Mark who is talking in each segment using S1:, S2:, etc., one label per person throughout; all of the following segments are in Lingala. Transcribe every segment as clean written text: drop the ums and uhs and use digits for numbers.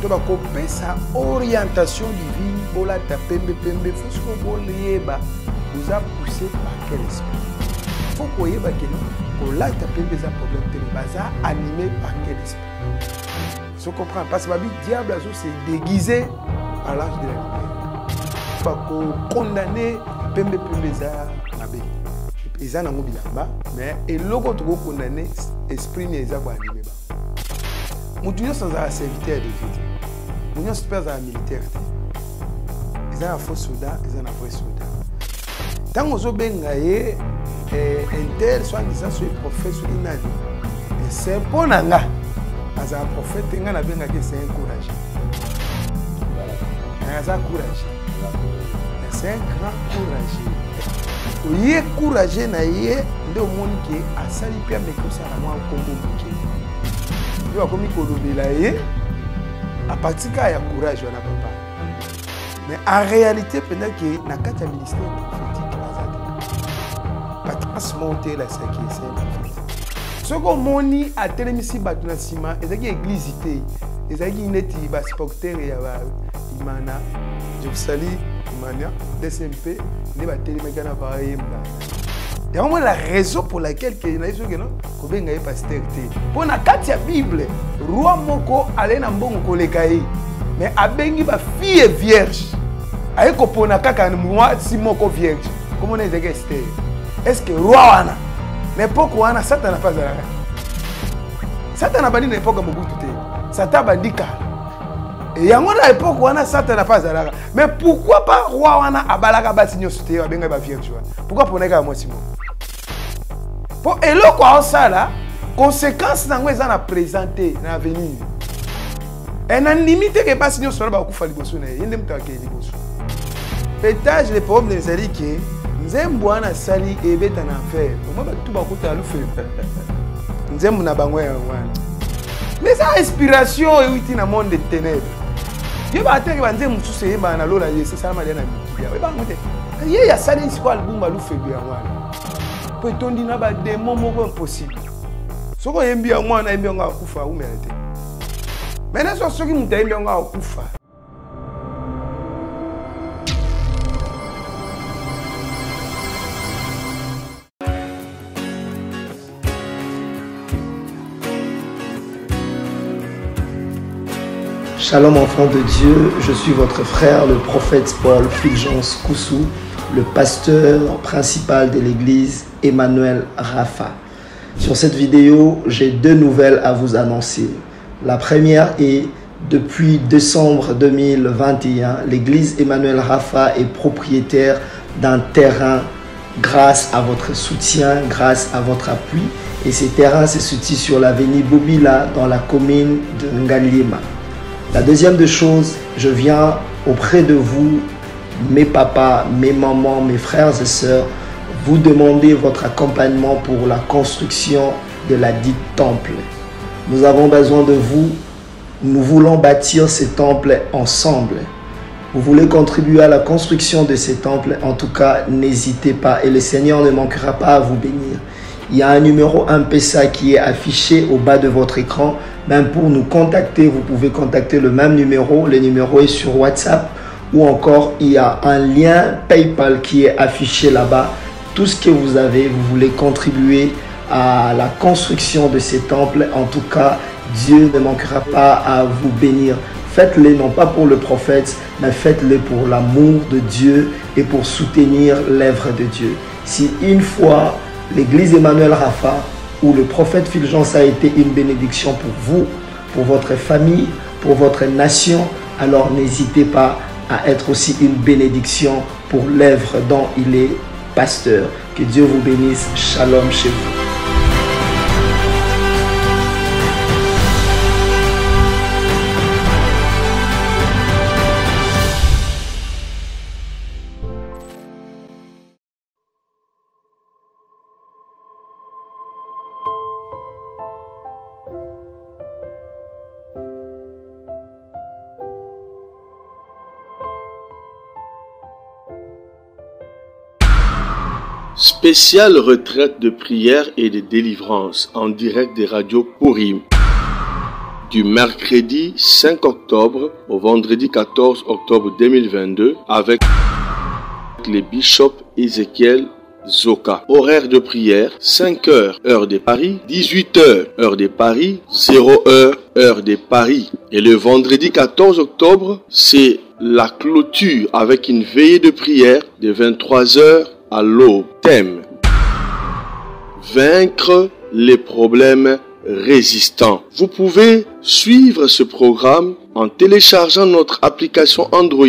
S1: to ba kopesa orientation divine bola ta pembe pembe faut que boleba vous a poussé par quel esprit faut que yeba que non bola ta pembe za problème te baza animé par quel esprit je comprends parce que le diable s'est déguisé à l'âge de la lumière pas condamner pembe pembe za mabe ils en ont bilamba mais et logo to condamner esprit ne za ko animé ba mutuyo sans un serviteur de Dieu mutuyo super un militaire ils ont un faux soldat ils ont un vrai soldat tant aux bengaye intel soit disant sur prophète sur inani c'est bon nanga as un prophète nga na benga que c'est un courage as un courage c'est un grand courage oye courage na ye ndo moni ke asali pia mekosa na mwa kombo mike yo akomi kolobela ye a partir ka ya courage wana papa mais en réalité pendant que na kati ya ministère prophétique azali patras monter la saki c'est prophète soko moni atelemisi bato na sima ezaki église te ezaki neti ba supporter ya ba imana je vous salue imana DSMP ne ba telemaka na ba yemba. Il y a vraiment la raison pour laquelle il y a un pasteur. Pour la carte de la Bible, roi moko allait na mbongo kolekaye mais abengi ba fille vierge. Aye ko pona kaka moi si moko vierge. Comment on est Esther? Est-ce que roi wana l'époque wana Satan n'a pas zalaka? Satan n'a pas dit l'époque Mobutu te. Satan bandika. Et yango na l'époque wana Satan n'a pas zalaka. Mais pourquoi pas roi wana abalaka basinyo soute abenga ba vierge wana? Pourquoi pona ka moi si moko? Pour eloko osala conséquence nango ezana présenter na avenir et na limite que pas sinon solo ba kufa liboso na yende mutaka liboso pétage les problèmes les ali que nzembo ana sali ebeta na faire moi ba tout ba kuta lufe nzembo na bango ya wana mais ça inspiration et witi na monde de ténèbres ye ba teke ba nzembo mususu yeba na lola yese salama na mikia ba ngote ye ya sali nsi kwa album ba lufe bi ya wana po tondi na ba démon moko impossible soko yembi ya mwana yembi nga akufa ou mérité maintenant soki muta yembi nga akufa
S2: Shalom enfants de Dieu, je suis votre frère le prophète Paul Fulgence Koussou, le pasteur principal de l'église Emmanuel Rapha. Sur cette vidéo, j'ai deux nouvelles à vous annoncer. La première est, depuis décembre 2021, l'église Emmanuel Rapha est propriétaire d'un terrain grâce à votre soutien, grâce à votre appui. Et ces terrains se situent sur l'avenue Bobila dans la commune de Ngaliema. La deuxième des choses, je viens auprès de vous, mes papas, mes mamans, mes frères et sœurs, vous demander votre accompagnement pour la construction de la dite temple. Nous avons besoin de vous. Nous voulons bâtir ce temple ensemble. Vous voulez contribuer à la construction de ce temple, en tout cas, n'hésitez pas et le Seigneur ne manquera pas à vous bénir. Il y a un numéro M-Pesa qui est affiché au bas de votre écran. Même pour nous contacter, vous pouvez contacter le même numéro. Le numéro est sur WhatsApp ou encore il y a un lien PayPal qui est affiché là-bas. Tout ce que vous avez, vous voulez contribuer à la construction de ces temples. En tout cas, Dieu ne manquera pas à vous bénir. Faites-le non pas pour le prophète, mais faites-le pour l'amour de Dieu et pour soutenir l'œuvre de Dieu. Si une fois l'église Emmanuel Rapha où le prophète Fulgence a été une bénédiction pour vous, pour votre famille, pour votre nation, alors n'hésitez pas à être aussi une bénédiction pour l'œuvre dont il est pasteur. Que Dieu vous bénisse. Shalom chez vous.
S3: Spéciale retraite de prière et de délivrance en direct des radios Purim. du mercredi 5 octobre au vendredi 14 octobre 2022 avec les bishops Ezekiel Zoka. Horaire de prière, 5 heures, heure de Paris, 18 heures, heure de Paris, 0 heure, heure de Paris. Et le vendredi 14 octobre, c'est la clôture avec une veillée de prière de 23 heures à l'aube. Thème: vaincre les problèmes résistants. Vous pouvez suivre ce programme en téléchargeant notre application Android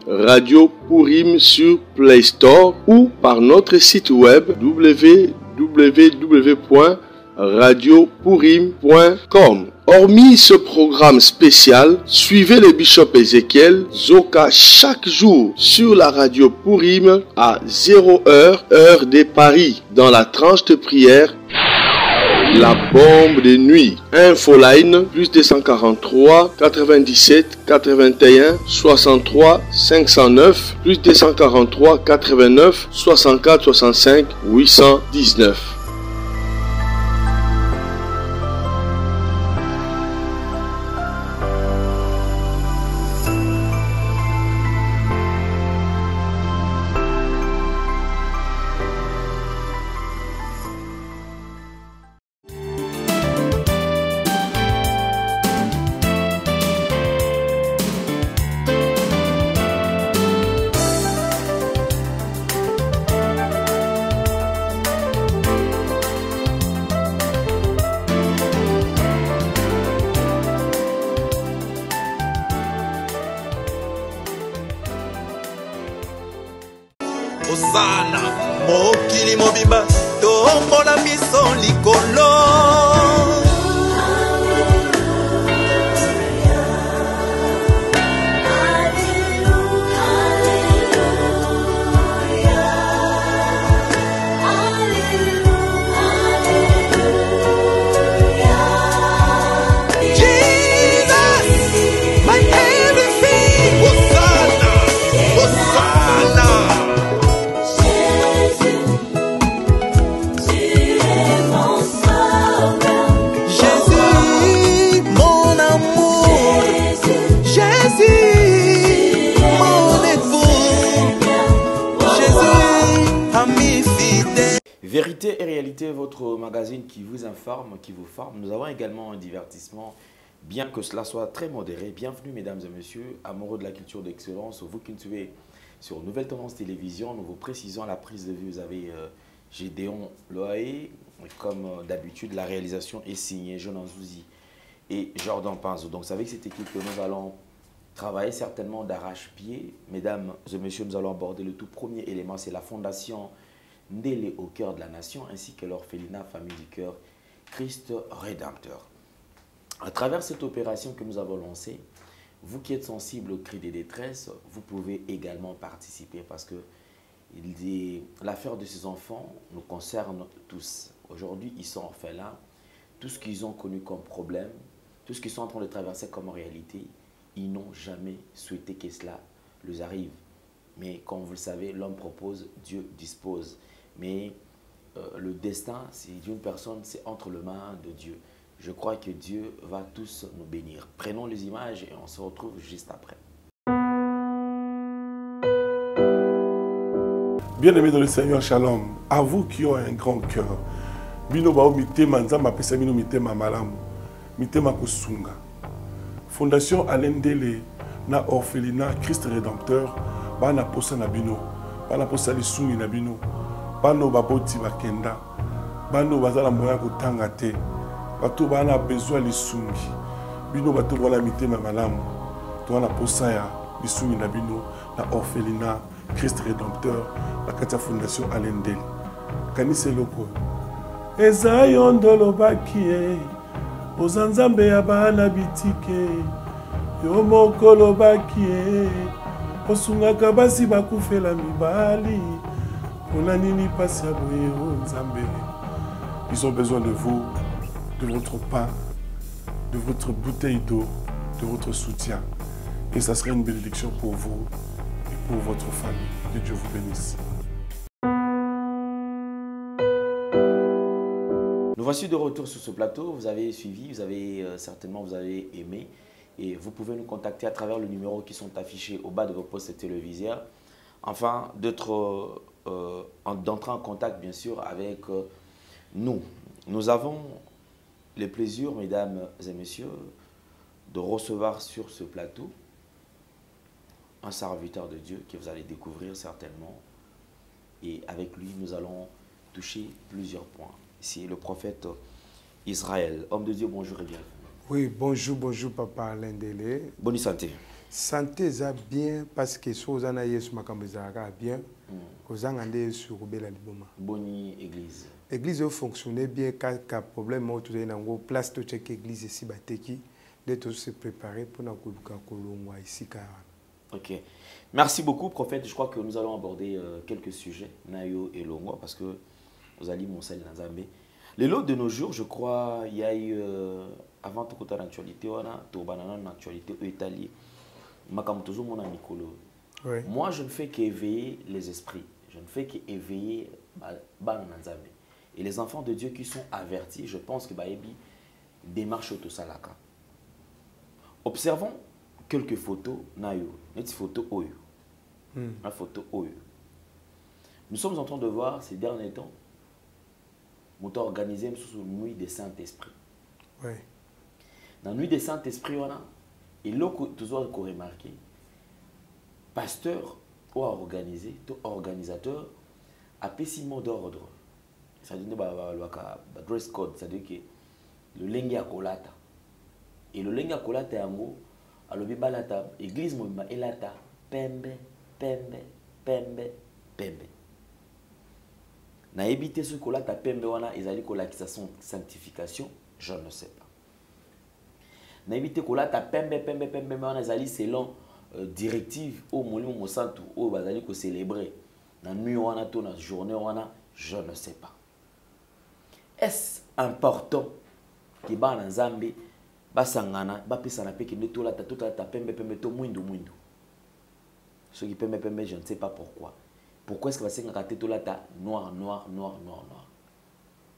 S3: Radio Purim sur Play Store ou par notre site web www.radiopurim.com. Hormis ce programme spécial, suivez le bishop Ezekiel Zoka chaque jour sur la radio Purim à 0 heure, heure de Paris, dans la tranche de prière La bombe de nuit. Infoline plus 243 97 81 63 509 plus 243 89 64 65 819.
S4: Osana mokili mobimba tombola miso likolo.
S5: Vérité et réalité, votre magazine qui vous informe, qui vous forme. Nous avons également un divertissement, bien que cela soit très modéré. Bienvenue mesdames et messieurs, amoureux de la culture d'excellence. Vous qui nous suivez sur Nouvelle Tendance Télévision, nous vous précisons à la prise de vue. Vous avez Gédéon Loaé, comme d'habitude, la réalisation est signée Jonan Zouzi et Jordan Pinzo. Donc c'est avec cette équipe que nous allons travailler certainement d'arrache-pied. Mesdames et messieurs, nous allons aborder le tout premier élément, c'est la fondation Ndélé au cœur de la nation, ainsi que l'orphelinat Famille du Cœur Christ Rédempteur. À travers cette opération que nous avons lancée, vous qui êtes sensible aux cris de détresse, vous pouvez également participer parce que l'affaire de ces enfants nous concerne tous. Aujourd'hui, ils sont orphelins. Tout ce qu'ils ont connu comme problème, tout ce qu'ils sont en train de traverser comme réalité, ils n'ont jamais souhaité que cela leur arrive. Mais comme vous le savez, l'homme propose, Dieu dispose. Mais le destin, c'est d'une personne, c'est entre les mains de Dieu. Je crois que Dieu va tous nous bénir. Prenons les images et on se retrouve juste après.
S6: Bien-aimés dans le Seigneur, shalom. À vous qui ont un grand cœur. Bino bao mitema nzamba pesa bino mitema malamu. Mitema kosunga. Fondation Alain Ndélé na orphelinat Christ Rédempteur bana posa na bino. Bana posa lisumi na bino. Bano baboti bakenda. Bano bazala moya kotanga te. Bato bana besoin lisungi. Bino bato wala mitema malamu. To wana posa ya lisumi na bino na orphelinat Christ Rédempteur la Katia Fondation Alain Ndélé. Kanise loko. Eza yondolo bakie. Ozanzambe ya bana bitike. Yo mokolo bakie. Osungaka basi bakufela mibali. Onanini pasi ya boye Nzambe. Ils ont besoin de vous, de votre pain, de votre bouteille d'eau, de votre soutien. Et ça serait une bénédiction pour vous et pour votre famille. Que Dieu vous bénisse.
S5: Nous voici de retour sur ce plateau. Vous avez suivi, certainement vous avez aimé. Et vous pouvez nous contacter à travers le numéro qui sont affichés au bas de vos postes téléviseurs. Enfin, d'entrer en contact, bien sûr, avec nous. Nous avons le plaisir, mesdames et messieurs, de recevoir sur ce plateau un serviteur de Dieu que vous allez découvrir certainement. Et avec lui, nous allons toucher plusieurs points. C'est le prophète Israël. Homme de Dieu, bonjour et bienvenue.
S1: Oui, bonjour, papa Lendele.
S5: Bonne santé.
S1: Santé, ça bien, parce que si vous avez bien, vous avez sur la liboma.
S5: Bonne église.
S1: L'église fonctionnait bien, quand il y a un problème, vous avez une place de check l'église ici, d'être se préparer pour nous ici.
S5: Ok. Merci beaucoup, prophète. Je crois que nous allons aborder quelques sujets, Nayo et Longwa, parce que vous allez mon sel dans Zambé. Les lots de nos jours, je crois, il y a eu, avant tout côté d'actualité, on a tout banana d'actualité Italie. Moi, je ne fais qu'éveiller les esprits. Je ne fais qu'éveiller Bananzambé. Et les enfants de Dieu qui sont avertis, je pense que Baebi démarche au Salaka. Observons quelques photos, Nayo, une photo Oyo. Une photo Oyo. Nous sommes en train de voir ces derniers temps, nous avons organisé une nuit des Saint-Esprit.
S1: Oui.
S5: Dans la nuit des Saint-Esprit, et là, toujours remarqué, pasteur ou organisé, organisateur, a pécilement d'ordre. C'est-à-dire le dress code, c'est-à-dire que le lengue à kolata. Et le lengue à kolata est en gros, à l'obibalata, église mobima elata, pembe, pembe, pembe, pembe. Na évité ce kolata pembe wana, ils allaient kolata sa sanctification, je ne sais pas. Na évité kolata pembe, pembe, pembe, wana, ils allaient selon directive au molimo mosantu, au bazali ko célébrer. Na nuit wana, to na journée wana, je ne sais pas. Est-ce important que ba na Nzambe ba sangana ba pesa na peke ne to la ta pembe pembe to mwindu mwindu. Ce qui pembe pembe, je ne sais pas pourquoi. Pourquoi est-ce que va sangana to la ta noir noir noir noir noir?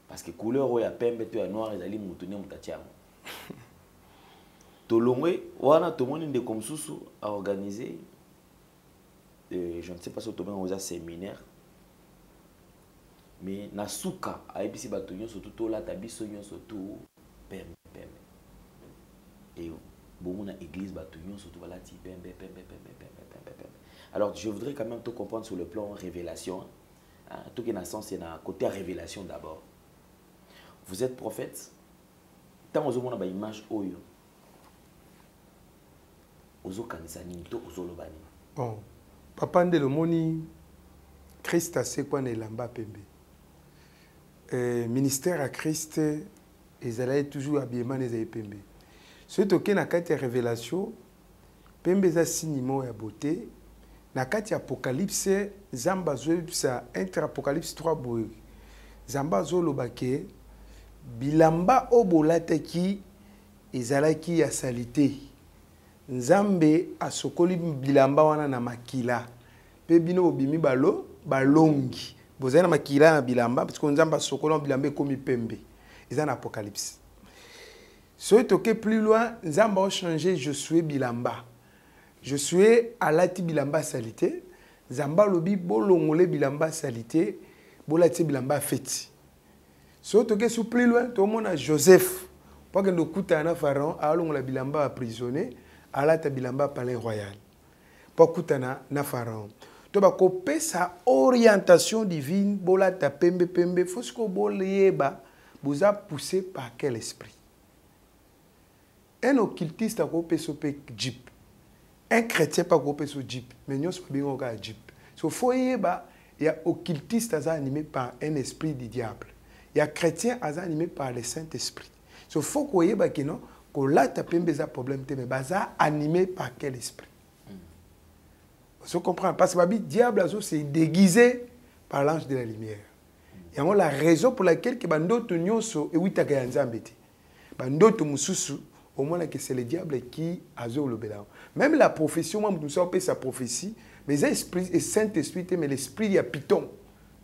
S5: Parce que couleur ya pembe to ya noir ezali mutuni mutatiamo. To longwe wana to moni de comme susu a organisé je ne sais pas si to ben aux séminaire. Mais nasuka a ebisi batonyo surtout la tabiso nyo surtout pembe pembe. Et bon na église batonyo surtout voilà ti pembe pembe pembe pembe pembe pembe. Alors je voudrais quand même te comprendre sur le plan révélation. Tout qui est dans sens c'est na côté révélation d'abord. Vous êtes prophète. Tant aux hommes na ba image oyo. Ozo kanisa ni to ozo lobani.
S1: Bon, papa ndelo moni Christ a se kwa na lamba pembe. Ministère à Christ, ils allaient toujours habillement les pembe. Ce qui est na kati révélation, pembe za sinimo ya beauté, na kati apocalypse, zamba zo sa entre apocalypse 3 boy. Zamba zo lobake bilamba obolate ki ezalaki ya salité. Nzambe asokoli bilamba wana na makila. Pe bino obimi balo balongi. Vous avez makila bilamba parce que nzamba sokolo bilamba komi pembe. Ils en apocalypse. Si vous toquez plus loin, nzamba a changé je suis bilamba. Je suis à lati bilamba salité. Nzamba lobi bolongole bilamba salité, bolati bilamba feti. Si vous toquez sur plus loin, tout le monde a Joseph. Pas que nous coûte à un pharaon, à la bilamba prisonnier, à la bilamba palais royal. Pas coûte à pharaon. Tu vas couper sa orientation divine, bola ta pembe pembe, faut que boleba, vous a poussé par quel esprit? Un occultiste a coupé ce jeep. Un chrétien pas coupé ce jeep, mais nous sommes bien au jeep. So faut y ba, il y a occultiste animé par un esprit du diable. Il y a chrétien animé par le Saint-Esprit. So faut qu'on y ba que non, que là ta pembe za problème mais baza animé par quel esprit? Vous comprenez? Parce que le diable c'est déguisé par l'ange de la lumière. Et la raison pour laquelle que bandoto nyonso ewitaka ya Nzambe te. Bandoto mususu au moins que c'est le diable qui a le belao. Même la prophétie, moi nous sommes sa prophétie, mais l'esprit et Saint-Esprit mais l'esprit il y a Python.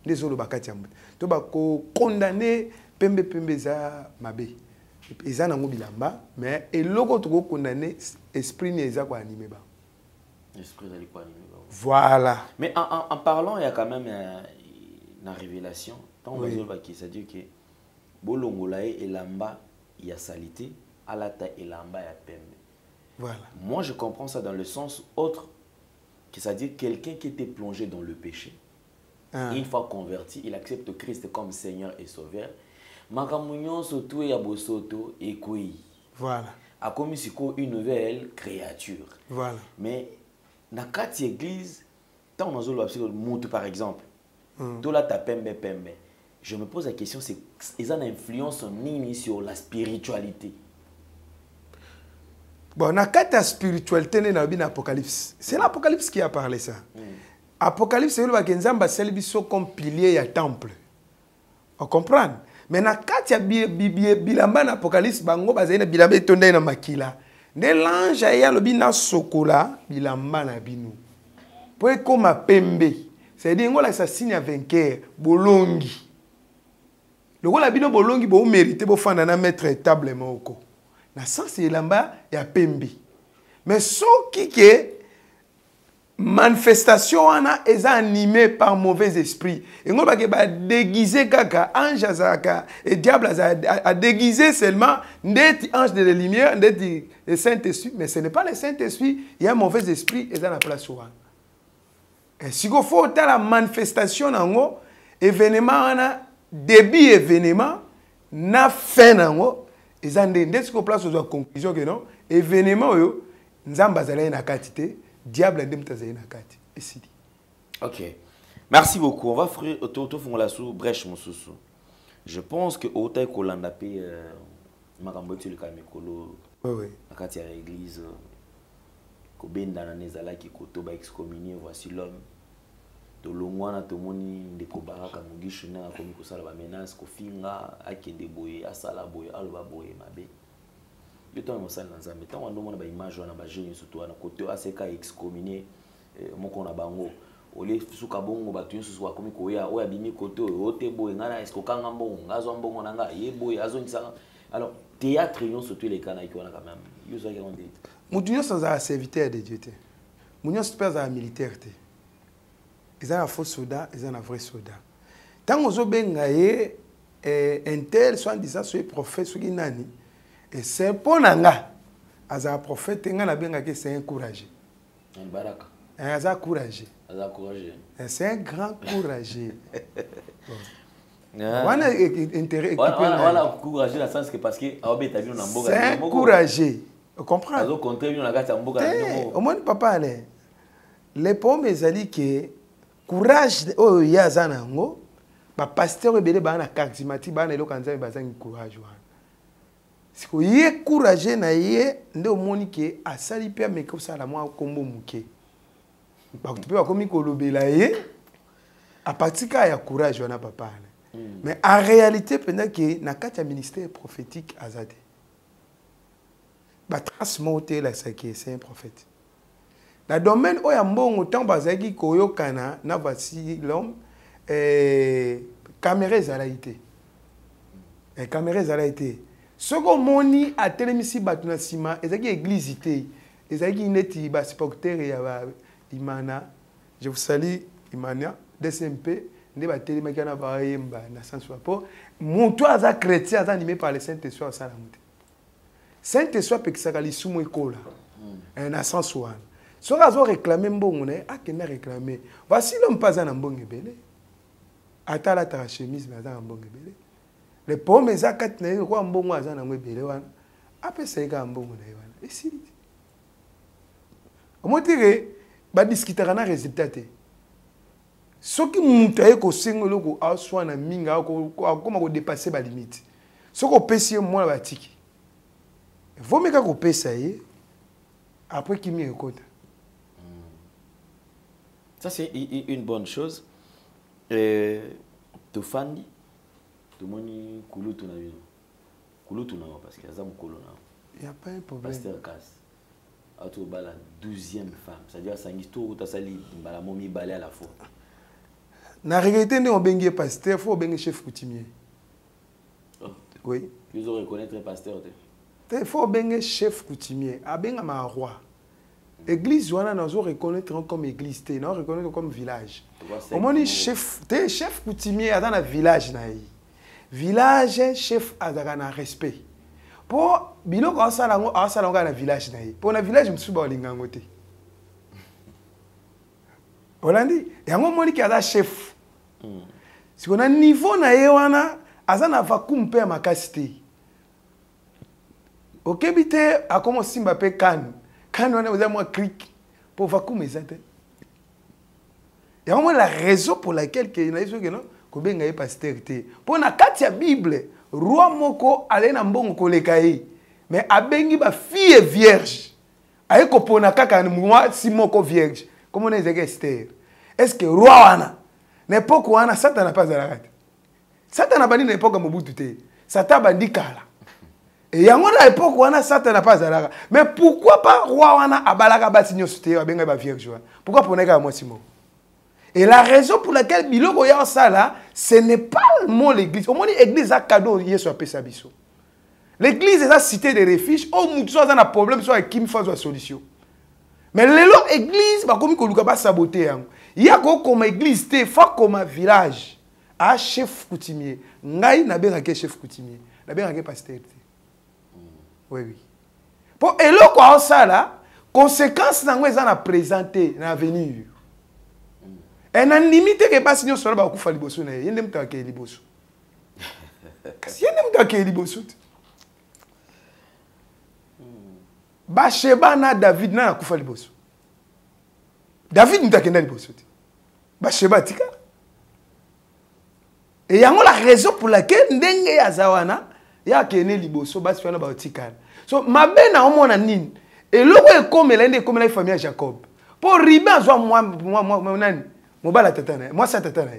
S1: Les autres bakati ambe. To ba ko condamner pembe eza mabe eza nango bilamba mais eloko toko condamner esprit ni eza quoi animé ba
S5: esprit d'aller quoi animé ba
S1: voilà
S5: mais en parlant il y a quand même une révélation tant on va dire qui ça dit que bolongola elamba il y a salité alata elamba ya pembe.
S1: Voilà.
S5: Moi je comprends ça dans le sens autre que ça dit quelqu'un qui était plongé dans le péché. Une fois converti, il accepte Christ comme Seigneur et Sauveur. Makamunyon surtout ya bosoto et kui.
S1: Voilà.
S5: A comme si une nouvelle créature.
S1: Voilà.
S5: Mais dans quatre églises, tant on a zolo par exemple, tout là ta pembe. Je me pose la question, c'est ils ont une influence nini sur la spiritualité.
S1: Bon, na kata spiritualité na bin Apocalypse. C'est l'Apocalypse qui a parlé ça. Apocalypse c'est le bagenzamba selbiso comme pilier ya temple. On comprend? Mais na kata bilamba na Apocalypse bango bazena bilamba etonda na makila. Ne l'ange ya lobi na sokola bilamba na binu. Po ekoma pembe. C'est-à-dire ngola sa signe à vainqueur bolongi. Le rôle bino bolongi bo mérité bo fanda na mettre table moko. Na sens elamba ya pembe. Mais ce qui est manifestation ana est animée par mauvais esprit. Et on va déguiser kaka ange azaka et diable a déguisé seulement des anges de la lumière, des Saint-Esprit, mais ce n'est pas le Saint-Esprit, il y a un mauvais esprit et dans la place souvent. Et si vous faut la manifestation nango événement ana début événement na fin nango et ça ndé ce qu'on place aux conclusion que non événement yo nzamba zala na quantité diable ndem tazala na kati et si.
S5: OK. Merci beaucoup. On va faire autour fond la sous brèche mususu. Je pense que autant kolanda pe makambo tu le kamekolo.
S1: Oui.
S5: Na kati ya église ko benda na nezala ki koto ba excommunier voici l'homme. To longwana to moni ndeko baraka mugishu na komi ko sala ba menace ko finga akende boye asala boye alba boye mabe. Yo to mo sala nzambe tant wando mona ba image wana ba jeune surtout na kote aseka excommunier moko na bango ole suka bongo batu nsusu kwa komi ko ya oya bimi kote ote boye ngana esko kanga mbongo ngazo mbongo nanga ye boye azo nisanga. Alors théâtre yon surtout les kana qui wana quand même yo zo on dit
S1: mutunyo sans serviteur de Dieu te munyo super za militaire te. Ils ont un faux soldat, ils ont un vrai soldat. Tant que vous avez un tel, soit disant, soit prophète, soit nani, et c'est pour nanga, as un prophète, c'est un courageux.
S5: Un baraka.
S1: Un courageux.
S5: Un courageux.
S1: C'est un grand courageux.
S5: Voilà, courageux dans le sens que parce que
S1: c'est un courageux. Vous comprenez?
S5: Au
S1: moins, papa, les pommes, ils disent que courage oh ya zanango ba pasteur ebele ba na charismatique ba na lokanza ba zangi courage wana siko ye courage na ye nde omoni ke asali pe ameka sala mwa kombo muke ba kutupe ba komi kolobela ye a partir ya courage wana papa mais en réalité pendant que na kati ya ministère prophétique azade ba transmonter la c'est un prophète. Dans le domaine où il y a un bon temps, il y a voici l'homme, caméra zalaïté. Caméra zalaïté. Ce qu'on moni à télémisi batuna sima, et église ité, et ça qui neti bas supporter et imana. Je vous salue imana DSMP, ne ba télémaki na ba yemba na sens rapport. Mon toi za chrétien animé par le Saint-Esprit à Salamute. Saint-Esprit peut que ça li sumo école. Un sens one. Si on a réclamé mbongo ne a kena réclamé. Voici l'homme pas en mbongo belé. Atala ta chemise mais en mbongo belé. Les pommes za kat na ko mbongo aza na mbele wana. Ape seka mbongo na wana. Et si. Comment dire ba discuter na résultat te. Soki mutu aye ko sengolo ko aswa na minga ko koma ko dépasser ba limite. Soko pesi moi ba tiki. Vaut mieux ko pesa ye après qui m'y écoute.
S5: Ça, c'est une bonne chose. Tu fandi, tu moni koulou tu n'as vu. Koulou tu n'as pas parce qu'il y a un koulou là.
S1: Il n'y a pas un problème.
S5: Pasteur Cass. À tout bas la 12e femme. C'est-à-dire que ça histoire où tu as sali la momie balai à la fois.
S1: Na réalité, on bengue pasteur, faut bengue chef coutumier. Oui.
S5: Ils ont reconnaître le pasteur.
S1: Il faut bien chef coutumier, bien un roi. Église, on a reconnaître comme église, on reconnaître comme village. Au moins, chef coutumier dans le village. Village, chef a un respect. Pour bilo quand ça dans le village. Pour le village, je me suis pas lingangoté. Hollandi, il y a un moment qui a un chef. Si on a un niveau na yewana, azana va kumper ma casté. Ok, bité a commencé à faire can. Quand on a moi clic pour voir comment ils étaient. Il y a vraiment la raison pour laquelle il y a des gens qui ont pasteur. Pour la carte de la Bible, roi moko allait na mbongo kolekaye, mais abengi ba fille vierge. Aye ko pona kaka moi si moko vierge. Comment on est Esther? Est-ce que roi wana n'époque wana Satan n'a pas à la rate. Satan n'a pas dit n'époque Mobutu te. Satan bandi kala. Et il y a une époque où Satan n'a pas à mais pourquoi pas roi wana abalaka basigno soute abenga ba vierge? Pourquoi pour neka moi simo? Et la raison pour laquelle biloko ya ça là, ce n'est pas mon l'église. Au moins l'église a cadeau yeso apesa biso. L'église est la cité de refuge. Oh mutu a un problème soit qui me fait une solution. Mais l'église ba komi ko luka ba saboter yango. Ya ko comme église te fa comme village. A chef coutumier. Ngai na benga ke chef coutumier. Na benga ke pasteur. Oui, oui. Pour elo quoi ça là, conséquence nango ezana présenter na avenir. Et na limite que pas signo sur ba kufa liboso na yende mta ke liboso. Si yende mta ke liboso. Ba Sheba na David na kufa liboso. David mta ke na liboso. Ba Sheba tika. Et yango la raison pour laquelle ndenge ya zawana ya kene liboso basi fana ba tikana. So mabe na omona nini et loko ekomela ndé komela famille ya Jacob pour riba azwa moi nani mobala tata na moi sa tata na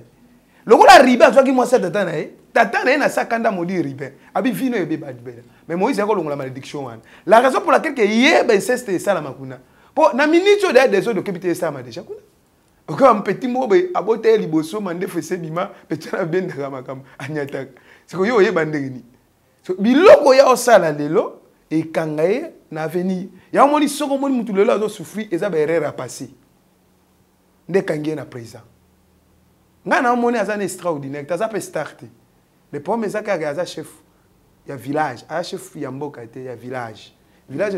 S1: loko la riba azwa ki moi sa tata na na sakanda modi riba abi vino ebe badbela mais Moïse yako longola malédiction wana la raison pour laquelle que yeba inceste ça la makuna pour na minute de des autres kebité ça ma déjà kuna ok un petit mot be abote liboso mande fese bima petana benda makam anyataka siko yo yeba ndeni so biloko ya osala lelo et kangaye na avenir ya moni soko moni mutu lelo azo souffrir eza ba erreur à passer nde kangaye na présent nga na moni azana extraordinaire taza pe start le problème ezaka ya chef ya village a chef ya mboka te ya village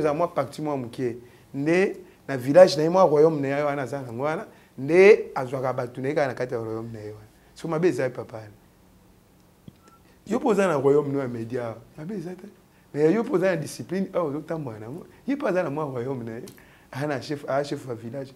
S1: za moi parti moi mukie nde na village na moi royaume na yo wana za ngwana nde azwaka batu na kana kati ya royaume na yo so mabeza papa yo posa na royaume no média mabeza te mais yo posa na discipline oh zotambo na mo yo posa na moi royaume na ana chef a village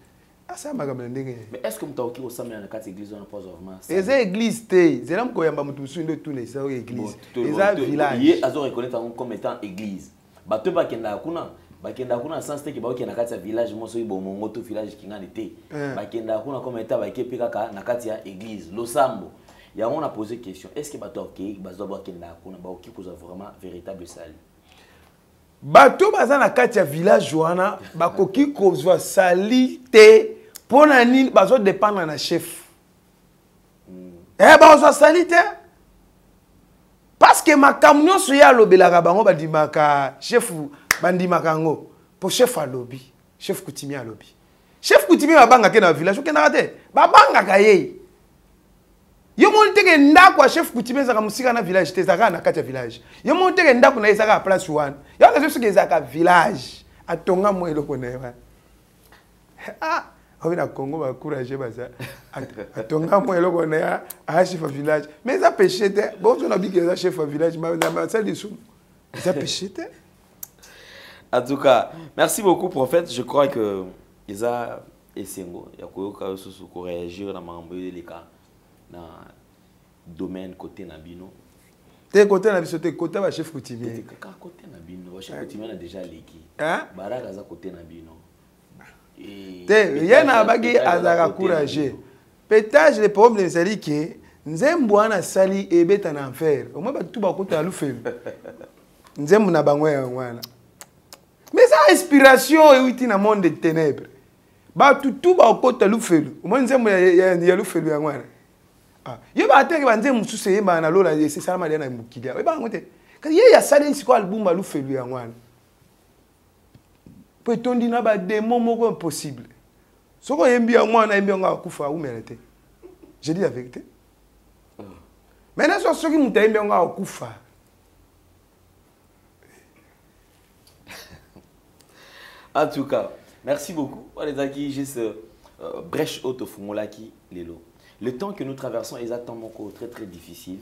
S1: asa magamba ndenge
S5: mais est-ce que mtaoki osamela na kati église on pose vraiment
S1: eza église te zela mko yamba mutu sundo tuna eza église eza village
S5: ye azo reconnaître comme étant église bato bakenda kuna sans te ki ba okenda kati ya village moso ibo mongoto village kingani te bakenda kuna comme état ba kepi kaka na kati ya église losambo ya on a posé question est-ce que bato ok bazo bakenda kuna ba oki koza vraiment véritable sali
S1: bato baza na kati ya village wana bakoki kozwa sali te pona nini bazo dépendre na chef bazo sali te parce que makambo nyonso ya lobelaka bango bandimaka chef bandimaka ngo pour chef alobi chef coutumier alobi chef coutumier babanga ke na village okendaka te babangaka ye yo moni teke ndako ya chef coutumier ezaka musika na village te ezaka na kati ya village yo moni teke ndako na ezaka place wana yo na soki ezaka village atonga mo eloko na wana obi na Congo ba courage baza atonga mo eloko na ya a chef village mais ça péché te bon on a dit que ça chef village mais ça dit sous ça péché te.
S5: En tout cas, merci beaucoup prophète, je crois que Isa Esengo yakoyoka yosusu ko réagir na mambo les cas dans domaine côté Nabino.
S1: T'es côté Nabino, t'es côté ba chef coutumier.
S5: Côté Nabino, chef coutumier a déjà l'équipe.
S1: Hein?
S5: Baraka za côté Nabino.
S1: Et yana bagi azaka courageux. Peut-être le problème c'est que nzembo ana sali ebeta na enfer. Au moins ba tout ba kota lufelu. Nzembo na bangwe wana. Mais ça inspiration et oui dans monde de ténèbres. Ba tout ba kota lufelu. Au moins nzembo ya lufelu ya wana. Ah, yo ba teke ba nzembo mususu yemba na lola c'est ça ma na mukilia. Ba ngote. kasi ye ya sali siko album alu felu ya ngwana po tondi na ba démon moko impossible soko yembi ya ngwana yembi nga akufa ou mérité je dis la vérité maintenant soki muta yembi nga akufa
S5: en tout cas merci beaucoup on les acquis juste brèche haute fumolaki lelo le temps que nous traversons est exactement très très difficile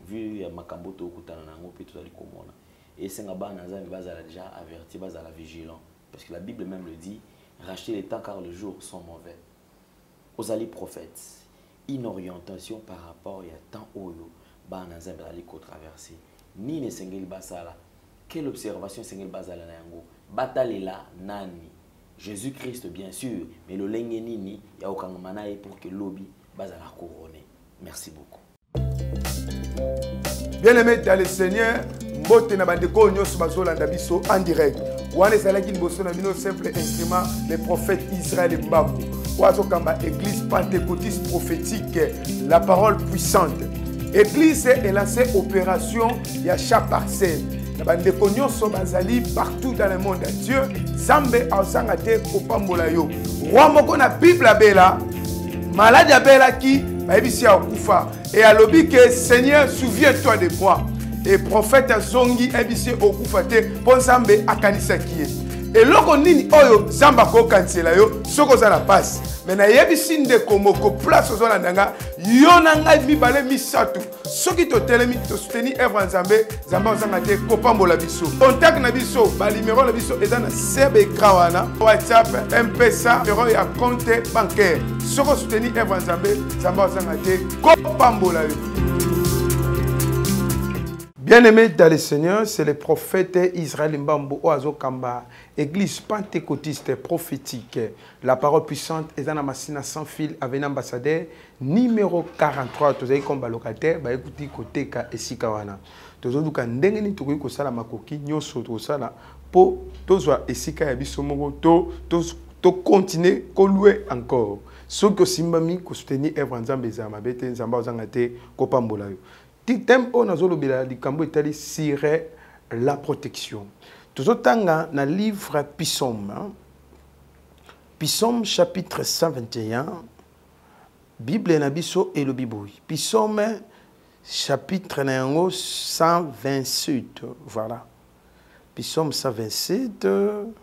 S5: vu makambo to kutana nango pe tout ali komona et c'est ngaba nazami bazala déjà averti bazala vigilant parce que la Bible même le dit racheter les temps car les jours sont mauvais aux alliés prophètes une orientation par rapport à temps oyo ba nazami ali ko traverser ni ne sengeli basala quelle observation sengeli bazala na yango batalela nani Jésus-Christ bien sûr mais le lenge nini ya okangama pour que lobby bazala couronné merci beaucoup.
S1: Bien-aimé dans le Seigneur, mbote na bandeko nyonso bazolanda biso en direct. Wana ezalaki liboso na bino simple instrument les prophètes Israël Mbambo. Wazo kamba église pentecôtiste prophétique, la parole puissante. Église est lancée opération Yacha Parcel. Na bandeko nyonso bazali partout dans le monde. Dieu Zambe azanga te kopambola yo. Roi moko na Bible abela, malade abela ki baebisi ya okufa. Et à l'objet que Seigneur, souviens-toi de moi. Et prophète Zongi ebisi okufa te pour Zambe akanisa kiye. Et loko nini oyo Zamba ko kansela yo soko za la passe. Mais na yebisi ndeko moko place ozo landanga yo nanga mibale misatu. Soki to telemi to soutenir œuvre Nzambe, Zamba ozanga te kopambola biso. Contact na biso, ba numéro na biso eza na sebe krawana, WhatsApp, M-Pesa, numéro ya compte bancaire. Soko soutenir œuvre Nzambe, Zamba ozanga te kopambola yo. Bien-aimé dans le Seigneur, c'est le prophète Israël Mbambo Oazo Kamba, église pentecôtiste prophétique. La parole puissante est dans la machine sans fil avec l'ambassadeur numéro 43. Tous les comme locataire, bah écoutez côté ka esikawana. Tous les autres ndenge ni tuko ko sala makoki nyoso to sala po tozwa esika ya biso moko to continuer ko louer encore. Ce que simbami ko soutenir œuvre Nzambe za mabete Nzamba ozanga te ko pambola yo. Tempo nazolobela likambo etali sur la protection. Tozotanga na livre Psaume. Psaume chapitre 121. Bible na biso et le biboui. Psaume chapitre na yango 128. Voilà. Psaume 127. On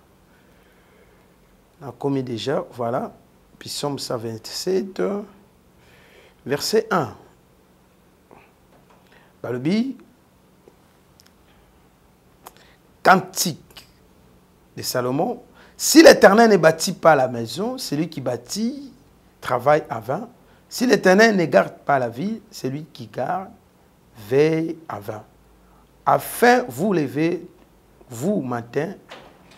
S1: a commis déjà. Voilà. Psaume 127. Verset 1. Balobi, cantique de Salomon. Si l'Éternel ne bâtit pas la maison, celui qui bâtit travaille avant. Si l'Éternel ne garde pas la ville, celui qui garde veille avant. Afin vous levez, vous matin,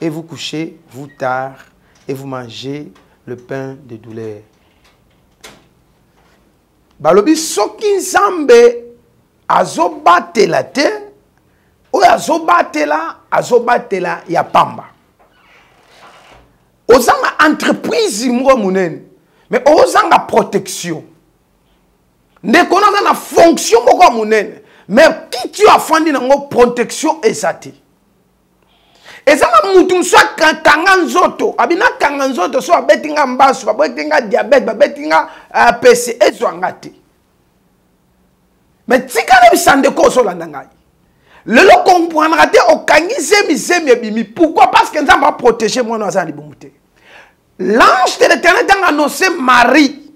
S1: et vous couchez, vous tard, et vous mangez le pain de douleur. Balobi, soki Nzambe azobatela te oyo azobatela ya pamba ozanga entreprise moko munene mais ozanga protection ndeko naza na fonction moko munene mais kiti yo afandi nango protection ezate ezanga mutu mso akanga nzoto abina kanga nzoto so abetinga mbasu babetinga diabète babetinga PC ezwanga te. Mais si quand même s'en décose sur la nangai, le lot comprendra te au kangi pourquoi? Parce que nous avons protégé moi dans les boumoute. L'ange de l'Éternel a annoncé Marie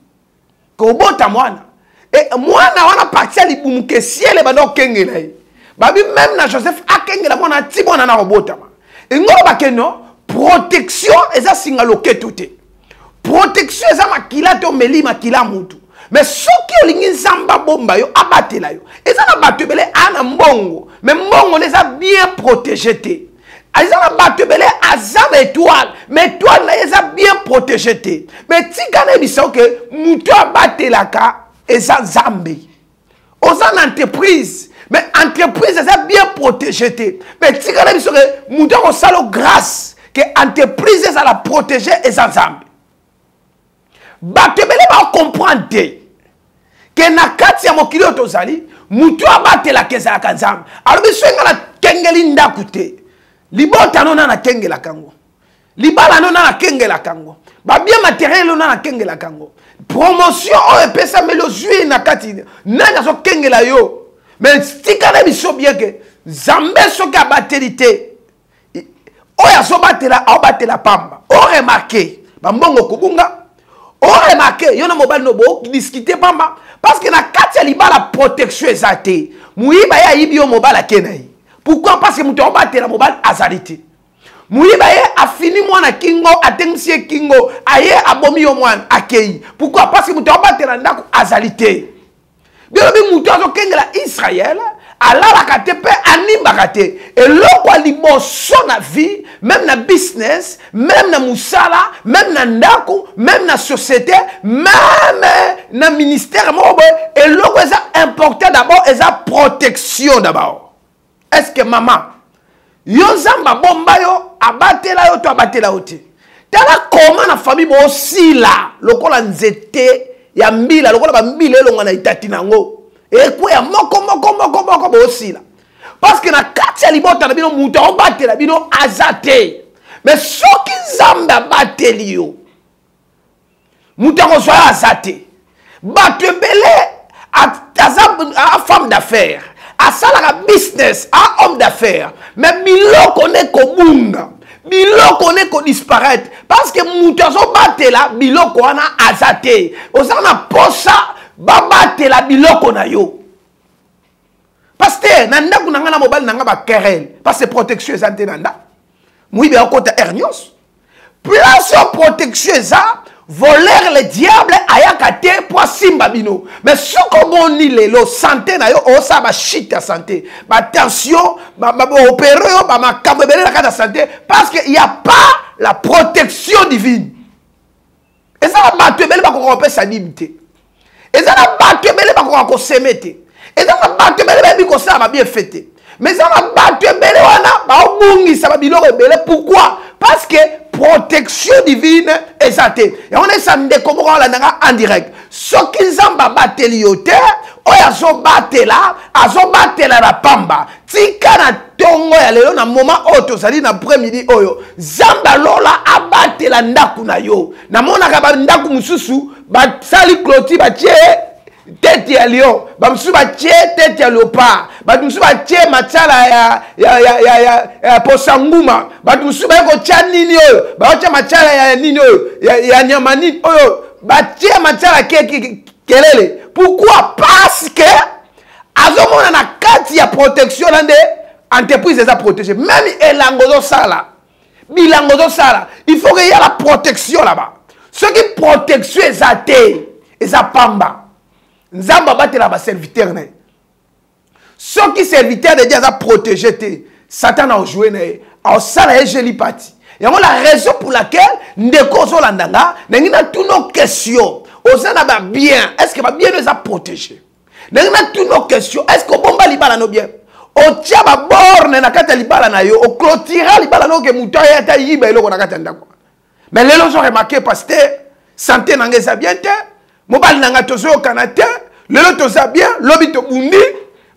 S1: que au bon tamoana et moi na parti à l'iboumoute ciel et bado kengela. Babi même na Joseph a kengela moi na tibona na robotama. Et ngolo bakeno protection eza singaloke tout. Protection eza makila to meli makila mutu. Mais ce qui est en Zamba bomba yo abatela yo. Et ça na batebele ana mbongo. Mais mbongo les a bien protégés. Ils ont batebele azam étoile. Mais étoile les a bien protégés. Mais tika ne biso que muto abatela ka eza Zambi. Oza entreprise. Mais entreprise les a bien protégés. Mais tika ne biso que muto ko salo grâce que entreprise les a la protéger eza Zambi. Batebele ba comprendre que na kati ya mokili otozali mutu abatela keza kanzam alors bisenga na kengeli ndaku te libota no na kengela kango libala no na kengela kango ba bien matériel no na kengela kango promotion o pesa melo jui na kati na so kengela yo mais stika na biso bien que zambe so ka batelité o ya so batela o batela pamba o remarqué ba mbongo kubunga o remarqué yo na mobile no bo discuter pamba parce que na kati ya libala protection ezate muiba ya ibio mobile kenai pourquoi parce que muto batela mobile azalité muiba ye afini mwana kingo atengsie kingo aye abomi yo mwana akei pourquoi parce que muto batela ndako azalité biolobi muto azo kengela Israël alala katepe animba kate et loko liboso na vie même na business même na musala même na ndako même na société même na ministère mobo et loko est important d'abord est la protection d'abord est-ce que maman yo zamba bomba yo abatela yo to abatela ote tala comment na famille bo sila lokola nzete ya mbila lokola ba mbila elonga na itati nango et quoi ya moko bo sila parce que na kati ya libota na bino mutu obatela bino azate mais soki zamba bateli yo mutu akozwa azate bato ebele a femme d'affaires asalaka business a homme d'affaires mais biloko ne kobunga biloko ne ko disparaître parce que mutu azobatela biloko wana azate oza na posa babatela biloko na yo pasteur na ndako nanga na mobile nanga ba querelle parce que protection ezante nanda muibe akota hernios place protection eza voler le diable ayaka te po simba bino mais soko boni lelo santé na yo osa ba shit ya santé ba tension ba opérer yo ba makambo belé la kata santé parce que il y a pas la protection divine et ça va battre belé ba ko romper sa dignité et ça va battre belé ba ko semete et ça va battre belé ba bi ko ça va bien fêter mais ça va battre belé wana ba obungi ça va biloko belé pourquoi parce que protection divine ezate et on est samedi comme on l'a en direct ce qu'ils ont bateli yote oya zo batela azo batela la pamba tika na tongo ya lelo na moment auto sali na après-midi oyo zamba lola abatela ndaku na yo na mona ka ba ndaku mususu ba sali clôture ba tie tête ya lion ba mususu ba tie tête ya léopard ba mususu ba tie matala ya posanguma ba mususu ba ko tia nini oyo ba tia matala ya nini oyo ya nyama nini oyo ba tie matala kelele pourquoi parce que azomona na kati ya protection lande entreprise eza protégée même elangozo sala bilangozo sala il faut qu'il y ait la protection là-bas ce qui protection ezate eza pamba nzamba batela ba serviteur na ce qui serviteur de Dieu a protégé te Satan a joué na sala jeli parti et on la raison pour laquelle ndeko zo landanga ngina tous nos questions osana ba bien est-ce que ba bien nous a protégé ngina tous nos questions est-ce que bomba libala no bien o tia ba borne na kata libala na yo o clôturer libala no ke muto ya ta yiba eloko na kata ndako mais les gens ont remarqué parce que santé nangeza bien te mobile nanga tozo kanate lelo toza bien lobi to bundi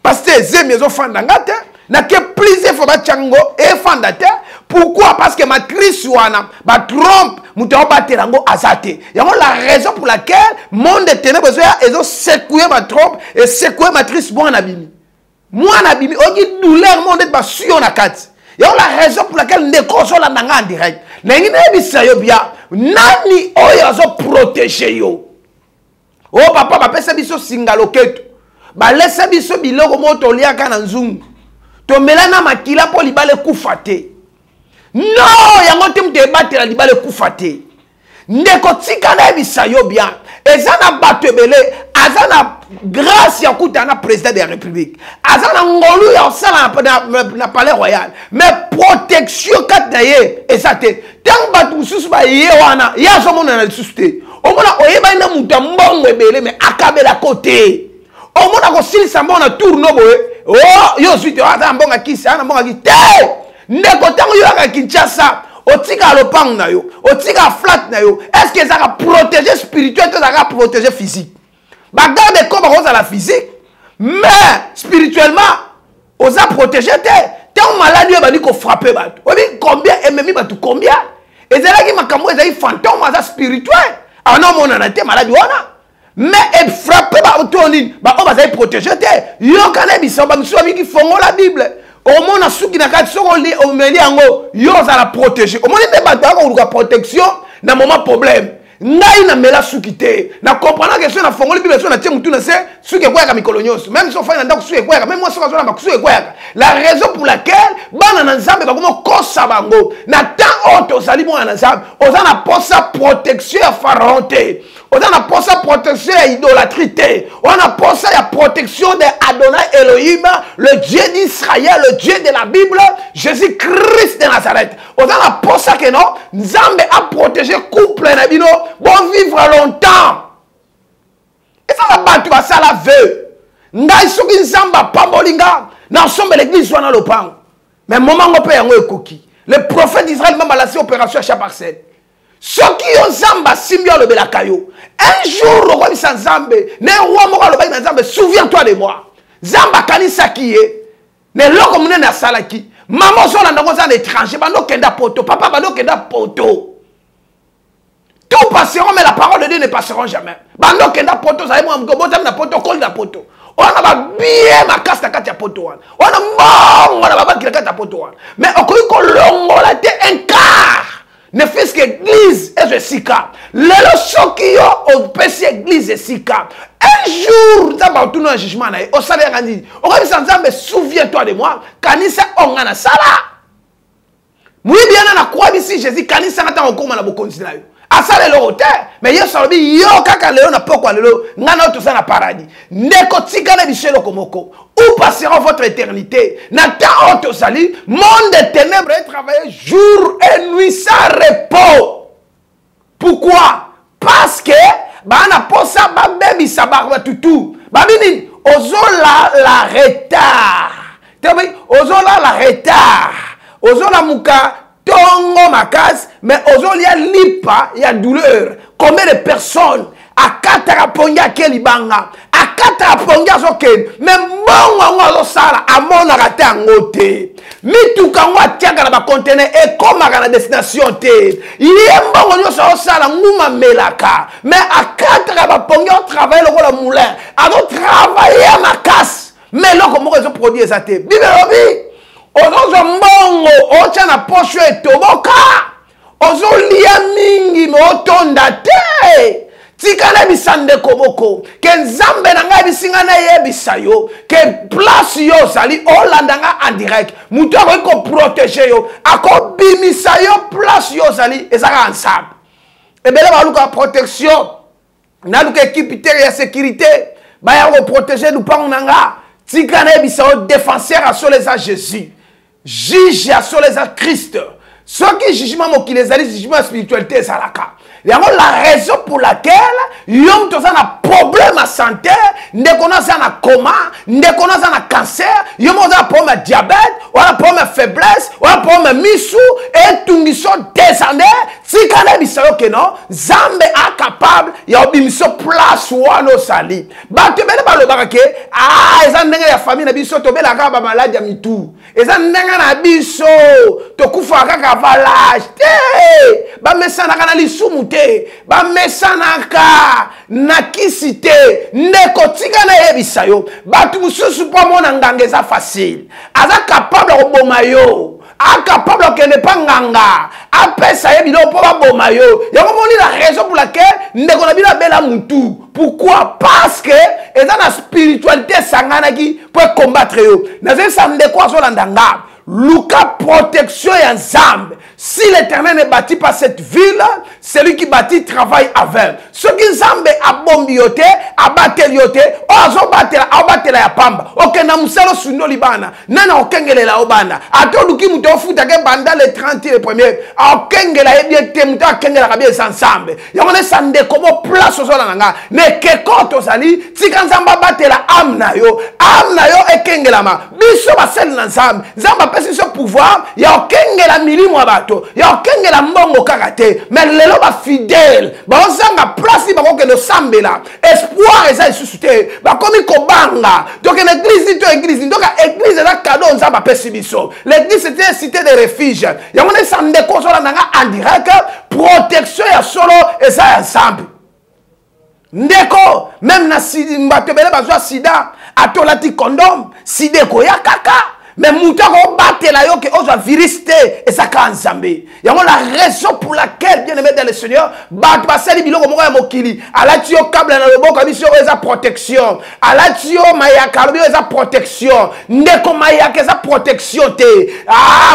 S1: parce que zemi zo fanda ngate na ke plusieurs fois ba chango e fanda te pourquoi parce que matrice wana ba trompe muto batela ngo azate yango la raison pour laquelle monde de ténèbres ezo secouer ma trompe et secouer matrice mwana bimi oki douleur monde ba suyo na kati yango la raison pour laquelle ndeko zo la nanga en direct nengine bisa yo bia nani oyo zo protéger yo oh papa bapesa biso singalo ketu balesa biso biloko moto liaka na nzungu to melana makila po libale kufa te non yango te mute batela libale kufa te ndeko tika na bisa yo bien ezana bato ebele azana grâce ya kutana président de la république azana ngolu ya osala na palais royal mais protection kat na ye ezate tant bato mususu ba ye wana ya zomona na lisusu te omona oyeba ina mutu mbongo ebele mais akabela côté omona ko silisa mbona tourno boye oh yo suite ata mbonga kisi ana mbonga kisi te ndeko tango yo aka Kinshasa otika lopango na yo otika flat na yo est-ce que ça va protéger spirituel to ça va protéger physique bagarde ko ba la physique Mais spirituellement, on a protégé. Tant maladie, on va frapper. Combien, combien? Et c'est là qu'il m'a dit que les fantômes sont spirituels. Ah non, on a été malade. Mais elle frappe, on va protéger. Il y a des qui font la Bible. Au moins, on a ceux qui n'ont pas de protéger. Au moins, on a protection dans un moment problème. Ngai na mela sukité na comprendre que na fongoli bible so na tie mutu na se suke kwa ka mikolonyoso même si on fait na ndako suke kwa même moi so na makusuke kwa la raison pour laquelle bana na nzambe ba komo kosa bango na temps auto sali mo na nzambe ozana posa protection ya pharaon te ozana posa protection ya idolâtrie te ozana posa ya protection de Adonai Elohim le Dieu d'Israël le Dieu de la Bible Jésus-Christ de Nazareth ozana posa que non nzambe a protéger couple na bino bon vivre longtemps. Et ça va battre ça la veut. Ngai soki nzamba pambolinga na sombe l'église wana lopango. Mais moment ngo pe yango ekoki. Le prophète d'Israël m'a lancé opération à Chaparcel. Soki yo nzamba simbio le belakayo. Un jour roi bisa nzambe, ne roi moko lo na nzambe, souviens-toi de moi. Nzamba kanisa kiye. Ne loko munene na salaki. Maman so na ndongo za étranger, bando kenda poto, papa bando kenda poto. Tout passeront, mais la parole de Dieu ne passeront jamais. Bando kenda poto, ça y est, moi, na poto, kol na poto. On a bien ma casse na katia poto. On a bon, on a pas qui la katia poto. Mais on connaît que l'ongo la té un quart. Ne fait ce que l'église est de sika. Le soki yo au PC église est sika. Un jour, ça va tout un jugement na. Au salaire grandi. On va dire mais souviens-toi de moi. Kanisa ongana sala. Oui bien na croix ici Jésus kanisa ngata okoma na bokonzi na yo. Asale le hotel, mais yo salobi yo kaka leo na poko lelo ngana to ça na paradis. Neko tika na bichelo komoko. Où passera votre éternité? Na ta auto sali, monde des ténèbres et travailler jour et nuit sans repos. Pourquoi? Parce que bana posa ba bebi sabarwa tutu. Babini ozola la retard. Tebi ozola la retard. Ozola muka tongo makas, mais aujourd'hui il y a lipa, il y a douleur. Combien de personnes à katara ponga kelibanga, à katara ponga soken, mais mongo ngo sala amona rate angote. Mitu kangwa tiaka na ba conteneur et comme à la destination te. Il y a mongo nyo sala nguma melaka, mais à katara ba ponga travailler le la moulin, à travailler makas. Mais là comment ils ont produit ça te. Bibelobi ozo mbongo ocha na poche etoboka ozo lia mingi motonda te tikana bisande koboko ke nzambe na ngai bisinga na yebisa yo ke place yo sali olandanga en direct mutu ko protéger yo akobimisa yo place yo sali ezaka ensemble ebele baluka protection na luka équipe terre ya sécurité ba ya ko protéger nous pas nanga tikana yebisa yo défenseur à sur les Jésus juge à sur les Christ. Ce qui jugement qui les a jugement spiritualité c'est la raison pour laquelle yom toza na problème à santé, ne connaissent na coma, ne connaissent na cancer, yom on a problème diabète, on a problème faiblesse, on a problème misu et tout miso descendre, si kana bisayo que non, Zambe est capable ya obiso place wano sali. Ba te bele ba lo barake, eza ndenge ya famille na biso to bela ka ba malade ya mitu. Eza ndenge na biso to kufa kaka valage. Ba mesana kana lisumu ba mesanaka na kisite ndeko tika na yebisa yo batu mususu po mona nganga eza facile aza capable koboma yo incapable que ne pas nganga apesa yebi do po ba boma yo yango moni la raison pour laquelle ndeko na bila bela mutu pourquoi parce que eza na spiritualité sangana ki pour combattre yo na zesa ndeko azolandanga Luka protection et Nzambe. Si l'Éternel ne bâtit pas cette ville, celui qui bâtit travaille avec. Ce qui Nzambe a bombioté, a batelioté, ozo batela, a batela ya pamba. Ok, na musalo suno libana, nana okengele la obana. Ato luki muto futa ke banda le 30 le premier. A okengela ebie te muto okengela kabie ensemble. Yone sande komo place ozo la nanga. Ne kekoto sali, tika Nzamba batela amna yo ekengela ma. Biso basel na Nzambe. Nzamba bapesi so pouvoir ya okengela milimo ya bato ya okengela mbongo kaka te mais lelo bafidèle baozanga place bakokende osambela espoir eza lisusu te bakomi kobanga donc une église to église donc église eza cadeau nzambe apesi biso l'église c'était une cité de refuge yango nesa ndeko ozolandanga en direct protection ya solo eza ya nzambe ndeko même na bato ebele bazwa sida atolati condom sida ekoya kaka mais muta ko batela yo ke oza virus te ezaka nzambe yango la raison pour laquelle bien aimé dans le Seigneur bat basali biloko moko ya mokili alati yo câble na loboko biso eza protection alati yo mayaka lobi eza protection ndeko mayaka eza protection te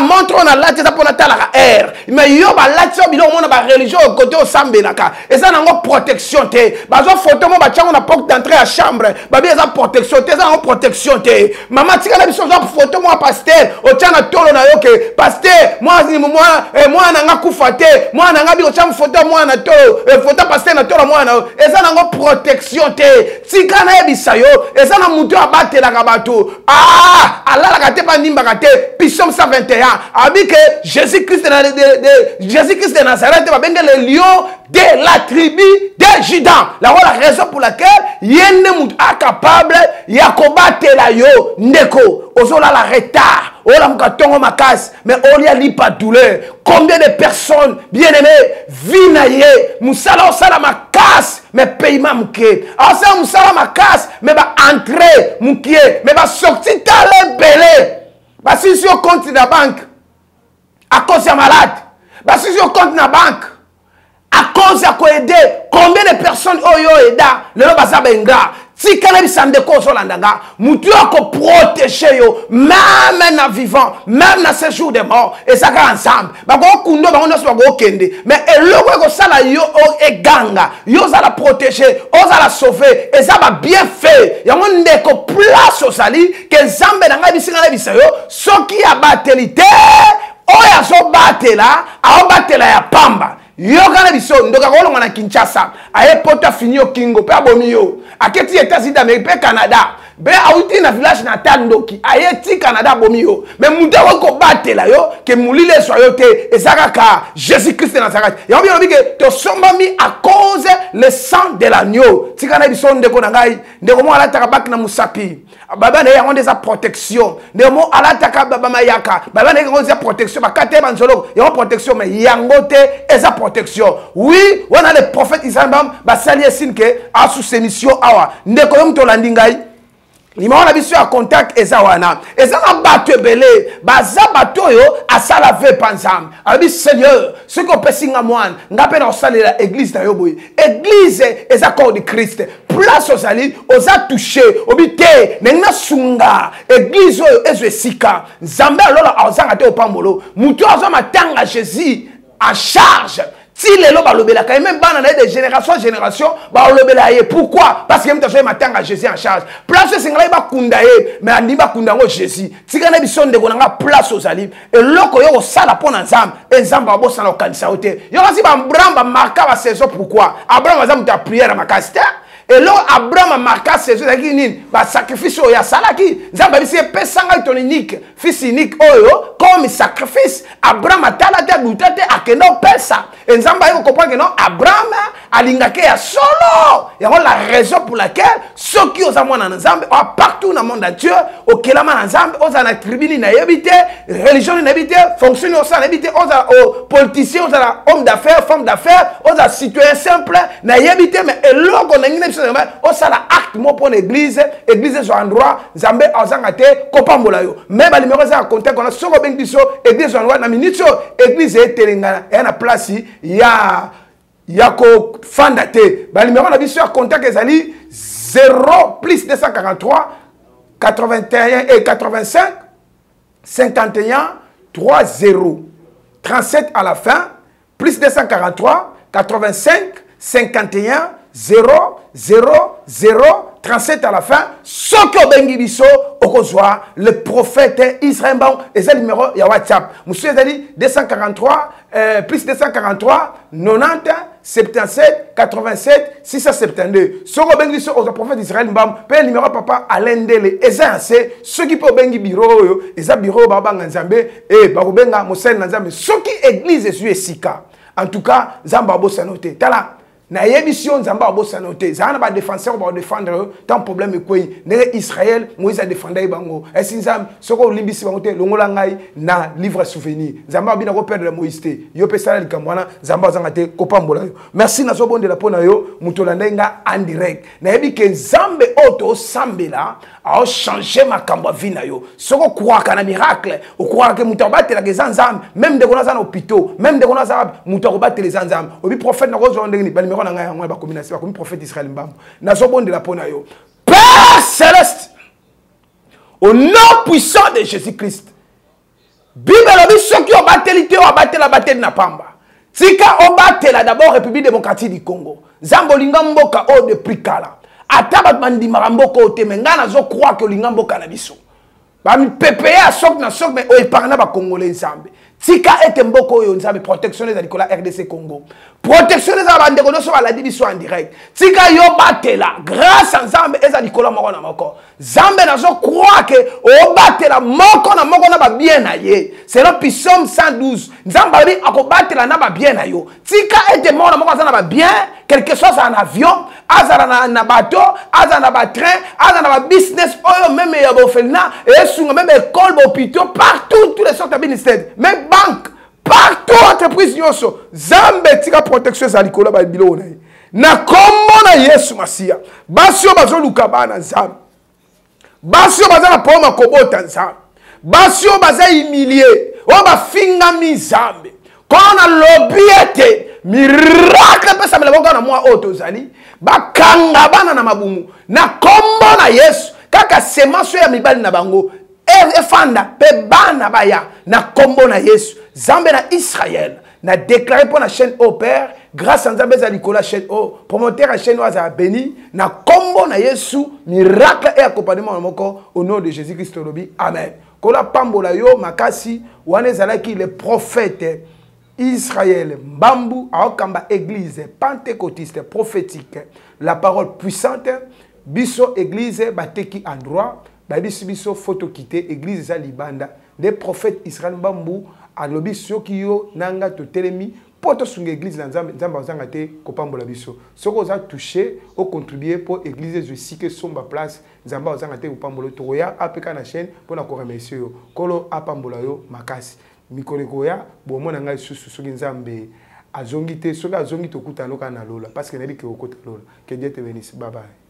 S1: montre on alati eza pona talaka air mais yo balati yo biloko mona ba religion côté osambelaka eza nango protection te bazo photo mo ba tyango na porte d'entrée à chambre babi eza protection te eza nango protection te mama tika na biso za photo moi pasteur otiana tolo na yoke pasteur moi nanga kufa te moi nanga bi otiana photo moi na tolo photo pasteur na tolo moi na eza nango protection te tika na yebisa yo eza na mutu abatelaka bato alalaka te bandimbaka te Psaume 121 abi que Jésus-Christ de Nazareth babenge le lion de la tribu de Juda. La raison pour laquelle yende mutu capable ya kobatela yo ndeko ozola la retard ola mukatongo makas mais olia lipa douleur. Combien de personnes bien aimées vinaye musala osala makas mais paiement muke asa musala makas mais ba entrer mukie mais ba sorti tale belé ba si sur compte na banque à cause ya malade ba si sur compte na banque à cause ya ko aider combien de personnes oyo eda lelo baza benga si kana bisande ko so landanga mutu ako protéger yo même na vivant même na ce jour de mort et ça ka ensemble ba ko kundo ba ngono so ba ko kende mais eloko ko sala yo eganga yo za la protéger o za la sauver et ça va bien fait yango ndeko place osali que zambe na ngai bisinga na bisayo soki ya batelité oya so batela a batela ya pamba yo kana biso ndoka kolonga na Kinshasa aye pota finio kingo pe abomi yo aketi États-Unis d'Amérique pe Canada be auti na village na tandoki aye ti Canada abomi yo mais muda ko batela yo ke mulile so yo te ezaka ka Jésus-Christ de Nazareth yo bi ke to sombami à cause le sang de l'agneau ti kana biso ndeko na ngai ndeko mo alata ka bak na musapi baba na yango ndeza protection ndeko mo alata ka baba mayaka baba na yango ndeza protection bakate banzolo yango protection mais yango te eza protection oui on a le prophète Isaïe basali esine ke a sous émission awa ndeko yo mto landingai lima na biso ya contact eza wana eza na bato ebele baza bato yo asala ve panzam abi Seigneur ce qu'on pesinga mwana ngape na osalela église na yo boy église eza corps de Christ place osali oza touché obite nenga sunga église oyo ezwesika nzambe alola azanga te opambolo mutu azo matanga Jésus en charge. Si les lois balobela quand même bana de génération en génération balobela ye pourquoi parce que mtaso matanga Jésus en charge place singala ba kundaye mais andi ba kundango Jésus tikana biso ndeko nanga place osali et loko yo sala pona nzambe nzambe abosa na kanisa ote yo kasi ba Abraham marka ba saison pourquoi Abraham aza muta prière makasta et là Abraham a marqué ses yeux qui ba sacrifice oya salaki nzamba bisi pesanga ton unique fils unique oyo comme sacrifice Abraham atala te butate akeno pesa et nzamba yo comprend que non Abraham alingake ya solo et la raison pour laquelle ceux qui osent mwana nzambe partout dans le monde entier au kelama nzambe oza na tribune na yebite religion na yebite fonction osa na yebite oza politicien oza homme d'affaires femme d'affaires oza citoyen simple na yebite mais eloko na ngine o sala acte mo pour l'église église sur endroit nzambe azanga te kopambola yo mais ba numéro za contact on a soko bengi biso église endroit na minute église etelengana ya na place ya ko fanda te ba numéro na biso contact ezali 0 plus 243 81 et 85 51 30 37 à la fin plus 243 85 51 0 0 0 37 à la fin ce que bengi biso okozwa le prophète Israël et c'est le numéro ya WhatsApp monsieur ezali 243 plus 243 90 77 87 672. Soko bengi biso au prophète Israël Mbam, pe numéro papa Alain Dele, eza assez, ceux qui peuvent bengi bureau yo, eza bureau baba nzambe et ba benga mosel nzambe, ceux qui église est sika. En tout cas, Zamba bossa noté. Tala na yebision Zamba bossa noté. Zana ba défenseur ba défendre tant problème e koyi. Nere Israël Moïse a défendu bango. Est-ce nzam soko limbisi bango te longola ngai na livre souvenir. Zamba bina ko perdre Moïse te. Yo pesala likamwana Zamba zanga te kopambola yo. Merci na so bonde la pona yo mutolanda nga en direct. Na yebi ke Zambe auto sambela a changé ma kambo vina yo. Soko croire kana miracle, o croire que muto batela ke zanzam, même de kona za hôpital, même de kona za muto batela les zanzam. Obi prophète na ko zo ndenge ni ba numéro na nga ngwa ba combination ba comme prophète Israël Mbam. Na so bonde la pona yo. Père céleste, au nom puissant de Jésus-Christ. Bible obi ceux qui ont battu te ont battu la bataille na pamba. Tika o batela d'abord République démocratique du Congo. Zambolinga mboka o de prikala. Ataba bandima mboka o temenga na zo croire que linga mboka na biso. Ba mi PPA sok na sok mais o épargna ba congolais nzambe. Tika ete mboko yo nzambe protection les alikola RDC Congo. Protection les abandeko no so ba la dibiso en direct. Tika yo batela grâce à nzambe eza likola moko na moko. Zambe na zo croire que o batela moko na ba bien na ye. C'est le psaume 112. Nzambe ali akobatela na ba bien na yo. Tika ete moko na moko za na ba bien, quelque chose en avion, azala na bateau, azala na ba train, azala na ba business, oyo même ya bofelina, et sunga même école, hôpital, partout tous les sortes de ministères, même banque, partout entreprise yoso. Zambe tika protection za likola ba bilo na ye. Na kombo na Yesu Masia. Basio bazo lukabana nzambe. Basio baza na poma kobota nzambe. Basio baza humilié. O ba finga mi nzambe. Kona lobiete miracle pesa melebonga na mwa oto zali. Bakanga bana na mabumu. Na kombo na Yesu. Kaka semence ya mibali na bango. Efanda pe bana baya na kombo na Yesu. Zambe na Israël. Na déclaré pour la chaîne au Père. Grâce à Nzambe za Nicolas chaîne au promoteur à chaîne a béni. Na kombo na Yesu. Miracle et accompagnement na moko. Au nom de Jésus-Christ lobi. Amen. Kola pambola yo makasi. Wane zalaki le prophète. Israël, Mbambu, Aokamba, église pentecôtiste prophétique, la parole puissante, biso église bateki en droit, biso photo quitté, église Libanda, des prophètes Israël Mbambu, alobi sokiyo nanga to telemi, poto sunga église nzambe nzamba te kopambola biso. Soko za touché au contribuer pour église je sais que somba place nzamba ozanga te kopambola to ya apeka na chaîne pour na ko remercier yo. Kolo apambola yo makasi. Mikolekoya bomona ngai susu soki nzambe azongi te soki azongi tokuta loka na lola parce que nabi ke okota lola que Dieu te bénisse. Bye bye.